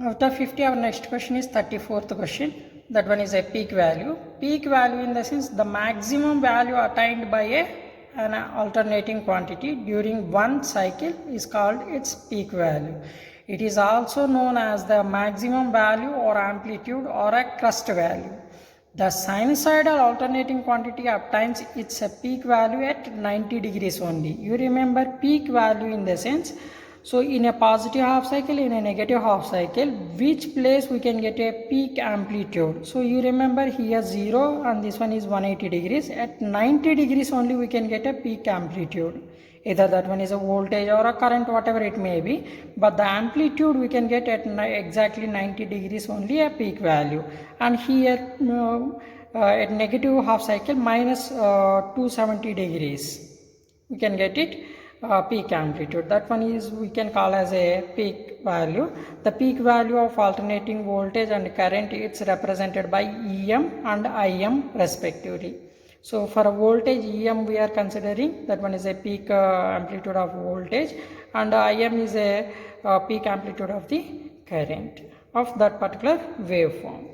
Out of 50, our next question is 34th question. That one is a peak value. Peak value in the sense the maximum value attained by an alternating quantity during one cycle is called its peak value. It is also known as the maximum value or amplitude or a crest value. The sinusoidal alternating quantity obtains its peak value at 90 degrees only. You remember peak value in the sense, so in a positive half cycle, in a negative half cycle, which place we can get a peak amplitude. So you remember here 0 and this one is 180 degrees. At 90 degrees only we can get a peak amplitude. Either that one is a voltage or a current, whatever it may be. But the amplitude we can get at exactly 90 degrees only a peak value. And here at negative half cycle minus 270 degrees. We can get it peak amplitude. That one is we can call as a peak value. The peak value of alternating voltage and current, it's represented by EM and IM respectively. So for a voltage EM we are considering that one is a peak amplitude of voltage, and IM is a peak amplitude of the current of that particular waveform.